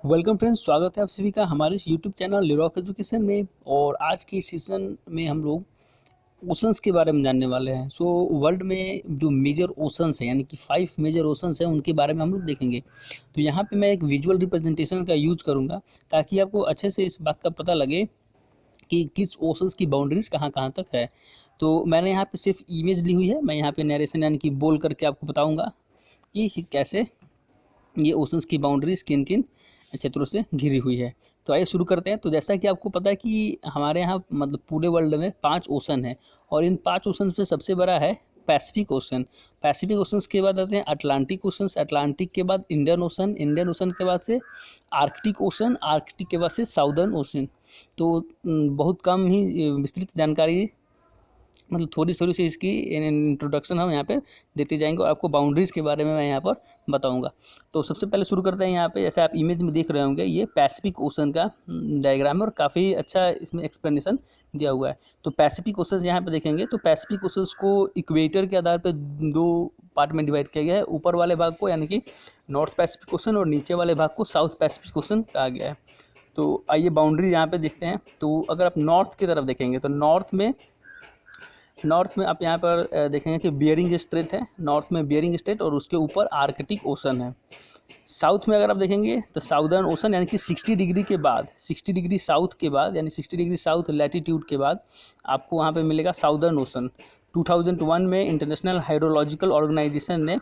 Welcome friends, स्वागत है आप सभी का हमारे इस यूट्यूब चैनल लिरॉक एजुकेशन में। और आज के सेशन में हम लोग ओशंस के बारे में जानने वाले हैं। वर्ल्ड में जो मेजर ओशंस हैं यानी कि 5 मेजर ओशंस हैं उनके बारे में हम लोग देखेंगे। तो यहाँ पे मैं एक विजुअल रिप्रेजेंटेशन का यूज करूँगा ताकि आपको अच्छे से इस बात का पता लगे कि किस ओशंस की बाउंड्रीज कहाँ कहाँ तक है। तो मैंने यहाँ पे सिर्फ इमेज ली हुई है, मैं यहाँ पे नरेशन यानी कि बोल करके आपको बताऊँगा कि कैसे ये ओशंस की बाउंड्रीज किन किन क्षेत्रों से घिरी हुई है। तो आइए शुरू करते हैं। तो जैसा कि आपको पता है कि हमारे यहाँ मतलब पूरे वर्ल्ड में 5 ओशन है और इन 5 ओशन में सबसे बड़ा है पैसिफिक ओशन। पैसिफिक ओशंस के बाद आते हैं अटलांटिक ओशंस, अटलांटिक के बाद इंडियन ओशन, इंडियन ओशन के बाद से आर्कटिक ओशन, आर्कटिक के बाद से साउदर्न ओशन। तो बहुत कम ही विस्तृत जानकारी, मतलब थोड़ी थोड़ी सी इसकी इंट्रोडक्शन हम यहाँ पे देते जाएंगे और आपको बाउंड्रीज़ के बारे में मैं यहाँ पर बताऊंगा। तो सबसे पहले शुरू करते हैं। यहाँ पे जैसे आप इमेज में देख रहे होंगे ये पैसिफिक ओशन का डायग्राम है और काफ़ी अच्छा इसमें एक्सप्लेनेशन दिया हुआ है। तो पैसिफिक ओशन यहाँ पे देखेंगे तो पैसिफिक ओशन को इक्वेटर के आधार पर 2 पार्ट में डिवाइड किया गया है। ऊपर वाले भाग को यानी कि नॉर्थ पैसिफिक ओशन और नीचे वाले भाग को साउथ पैसिफिक ओशन कहा गया है। तो आइए बाउंड्री यहाँ पे देखते हैं। तो अगर आप नॉर्थ की तरफ देखेंगे तो नॉर्थ में आप यहाँ पर देखेंगे कि बियरिंग स्ट्रेट है, नॉर्थ में बियरिंग स्ट्रेट और उसके ऊपर आर्कटिक ओशन है। साउथ में अगर आप देखेंगे तो साउदर्न ओशन यानी कि 60 डिग्री के बाद, 60 डिग्री साउथ के बाद यानी 60 डिग्री साउथ लैटिट्यूड के बाद आपको वहाँ पे मिलेगा साउदर्न ओशन। 2001 में इंटरनेशनल हाइड्रोलॉजिकल ऑर्गेनाइजेशन ने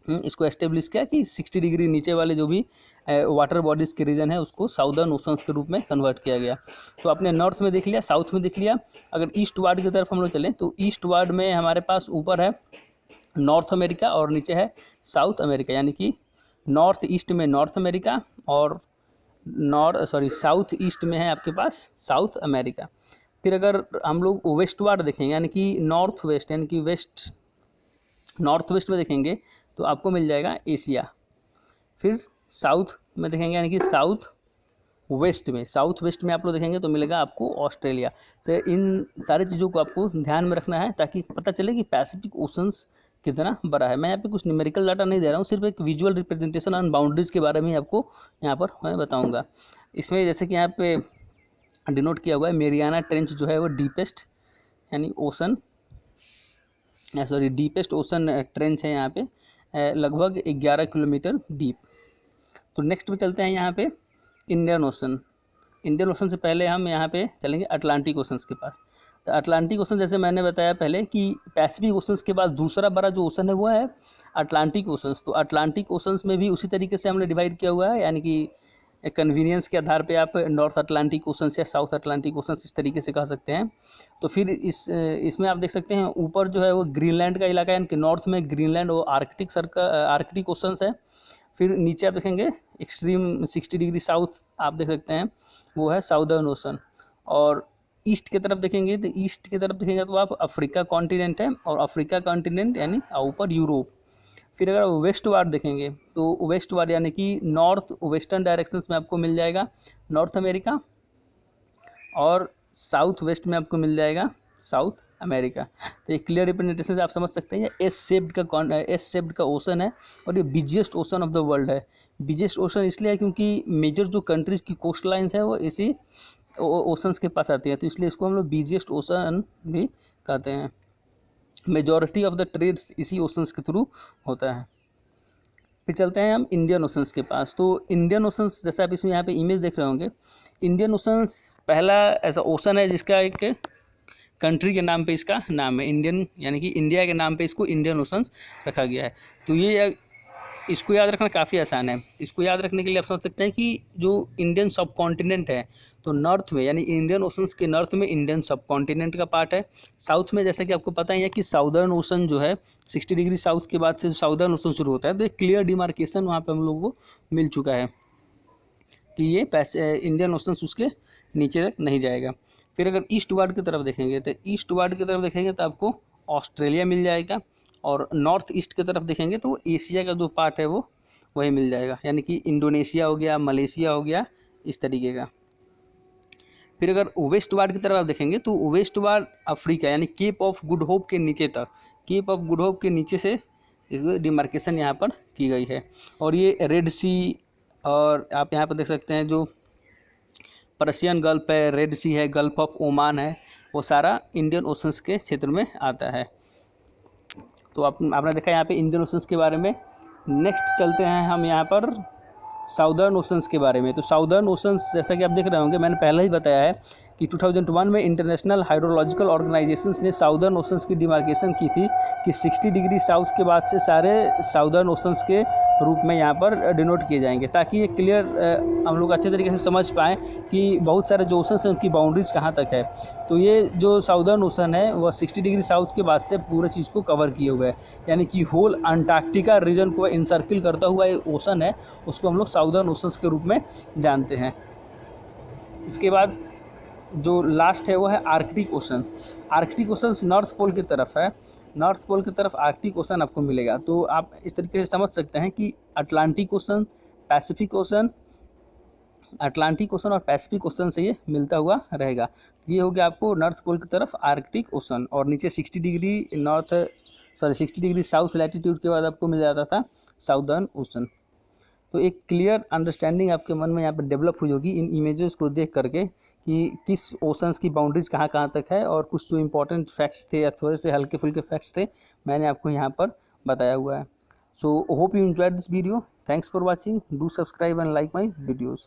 इसको एस्टेब्लिश किया कि 60 डिग्री नीचे वाले जो भी वाटर बॉडीज़ के रीजन है उसको साउदर्न ओशंस के रूप में कन्वर्ट किया गया। तो आपने नॉर्थ में देख लिया, साउथ में देख लिया। अगर ईस्ट वार्ड की तरफ हम लोग चलें तो ईस्ट वार्ड में हमारे पास ऊपर है नॉर्थ अमेरिका और नीचे है साउथ अमेरिका, यानी कि नॉर्थ ईस्ट में नॉर्थ अमेरिका और साउथ ईस्ट में है आपके पास साउथ अमेरिका। फिर अगर हम लोग वेस्ट वार्ड देखेंगे यानी कि नॉर्थ वेस्ट यानी कि नॉर्थ वेस्ट में देखेंगे तो आपको मिल जाएगा एशिया। फिर साउथ में देखेंगे यानी कि साउथ वेस्ट में आप लोग देखेंगे तो मिलेगा आपको ऑस्ट्रेलिया। तो इन सारी चीज़ों को आपको ध्यान में रखना है ताकि पता चले कि पैसिफिक ओशंस कितना बड़ा है। मैं यहाँ पे कुछ न्यूमेरिकल डाटा नहीं दे रहा हूँ, सिर्फ एक विजुअल रिप्रेजेंटेशन ऑन बाउंड्रीज के बारे में आपको यहाँ पर मैं बताऊँगा। इसमें जैसे कि यहाँ पे डिनोट किया हुआ है मेरियाना ट्रेंच जो है वो डीपेस्ट ओशन ट्रेंच है यहाँ पे लगभग 11 किलोमीटर डीप। तो नेक्स्ट पे चलते हैं यहाँ पे इंडियन ओशन से पहले हम यहाँ पे चलेंगे अटलांटिक ओशन के पास। तो अटलांटिक ओशन जैसे मैंने बताया पहले कि पैसिफिक ओशन के बाद दूसरा बड़ा जो ओशन है वो है अटलांटिक ओशन। तो अटलांटिक ओशन में भी उसी तरीके से हमने डिवाइड किया हुआ है, यानी कि कन्वीनियंस के आधार पे आप नॉर्थ अटलांटिक ओशन या साउथ अटलांटिक ओशन इस तरीके से कह सकते हैं। तो फिर इसमें आप देख सकते हैं ऊपर जो है वो ग्रीनलैंड का इलाका, यानी कि नॉर्थ में ग्रीनलैंड और आर्कटिक ओशंस है। फिर नीचे आप देखेंगे एक्सट्रीम 60 डिग्री साउथ आप देख सकते हैं वो है साउदर्न ओशन। और ईस्ट की तरफ देखेंगे तो आप अफ्रीका कॉन्टिनेंट है और अफ्रीका कॉन्टिनेंट यानी ऊपर यूरोप। फिर अगर वेस्ट वार्ड देखेंगे तो वेस्ट वार्ड यानी कि नॉर्थ वेस्टर्न डायरेक्शंस में आपको मिल जाएगा नॉर्थ अमेरिका और साउथ वेस्ट में आपको मिल जाएगा साउथ अमेरिका। तो ये क्लियर रिप्रेजेंटेशन से आप समझ सकते हैं ये एस शेप्ड का ओशन है और ये busiest ocean of the world है। बिजिएस्ट ओशन इसलिए है क्योंकि मेजर जो कंट्रीज की कोस्ट लाइन्स है वो इसी ओशंस के पास आती है, तो इसलिए इसको हम लोग बिजिएस्ट ओशन भी कहते हैं। मेजॉरिटी ऑफ द ट्रेड्स इसी ओशंस के थ्रू होता है। फिर चलते हैं हम इंडियन ओशंस के पास। तो इंडियन ओशंस जैसे आप इसमें यहाँ पे इमेज देख रहे होंगे, इंडियन ओशंस पहला ऐसा ओशन है जिसका एक कंट्री के नाम पे इसका नाम है इंडियन, यानी कि इंडिया के नाम पे इसको इंडियन ओशंस रखा गया है। तो ये इसको याद रखना काफ़ी आसान है। इसको याद रखने के लिए आप समझ सकते हैं कि जो इंडियन सब कॉन्टिनेंट है तो नॉर्थ में यानी इंडियन ओशंस के नॉर्थ में इंडियन सब कॉन्टिनेंट का पार्ट है। साउथ में जैसा कि आपको पता ही है कि साउदर्न ओशन जो है 60 डिग्री साउथ के बाद से साउदर्न ओशन शुरू होता है। तो एक क्लियर डिमार्केशन वहाँ पे हम लोगों को मिल चुका है कि ये इंडियन ओशन उसके नीचे तक नहीं जाएगा। फिर अगर ईस्ट वार्ड की तरफ देखेंगे तो आपको ऑस्ट्रेलिया मिल जाएगा और नॉर्थ ईस्ट की तरफ देखेंगे तो एशिया का जो पार्ट है वो वही मिल जाएगा, यानी कि इंडोनेशिया हो गया, मलेशिया हो गया, इस तरीके का। फिर अगर वेस्ट वार्ड की तरफ आप देखेंगे तो वेस्ट वार्ड अफ्रीका यानी केप ऑफ गुड होप के नीचे तक, केप ऑफ गुड होप के नीचे से इसको डिमार्केशन यहाँ पर की गई है। और ये रेड सी और आप यहाँ पर देख सकते हैं जो पर्शियन गल्फ है, रेड सी है, गल्फ ऑफ ओमान है, वो सारा इंडियन ओशंस के क्षेत्र में आता है। तो आपने देखा यहाँ पे इंडियन ओशंस के बारे में। नेक्स्ट चलते हैं हम यहाँ पर साउदर्न ओशंस के बारे में। तो साउदर्न ओशंस जैसा कि आप देख रहे होंगे, मैंने पहले ही बताया है कि 2001 में इंटरनेशनल हाइड्रोलॉजिकल ऑर्गेनाइजेशंस ने साउदर्न ओशंस की डिमार्केशन की थी कि 60 डिग्री साउथ के बाद से सारे साउदर्न ओशंस के रूप में यहाँ पर डिनोट किए जाएंगे, ताकि ये क्लियर हम लोग अच्छे तरीके से समझ पाएँ कि बहुत सारे जो ओशंस हैं उनकी बाउंड्रीज कहाँ तक है। तो ये जो साउदर्न ओशन है वह 60 डिग्री साउथ के बाद से पूरे चीज़ को कवर किए हुए है, यानी कि होल अंटार्कटिका रीजन को इनसर्किल करता हुआ एक ओशन है, उसको हम लोग साउदर्न ओशंस के रूप में जानते हैं। इसके बाद जो लास्ट है वो है Arctic Ocean. Arctic Ocean North Pole की तरफ है, नॉर्थ पोल की तरफ आर्कटिक ओशन आपको मिलेगा। तो आप इस तरीके से समझ सकते हैं कि Atlantic ocean, Pacific ocean, Atlantic ocean और पैसिफिक ओशन से ये मिलता हुआ रहेगा। ये हो गया आपको नॉर्थ पोल की तरफ आर्कटिक ओशन, और नीचे 60 डिग्री साउथ लैटिट्यूड के बाद आपको मिल जाता था साउदर्न ओशन। तो एक क्लियर अंडरस्टैंडिंग आपके मन में यहाँ पर डेवलप हुई होगी इन इमेजेस को देख करके कि किस ओशंस की बाउंड्रीज कहाँ कहाँ तक है, और कुछ जो इंपॉर्टेंट फैक्ट्स थे या थोड़े से हल्के फुल्के फैक्ट्स थे मैंने आपको यहाँ पर बताया हुआ है। So hope you enjoyed this video. Thanks for watching. Do subscribe and like my videos.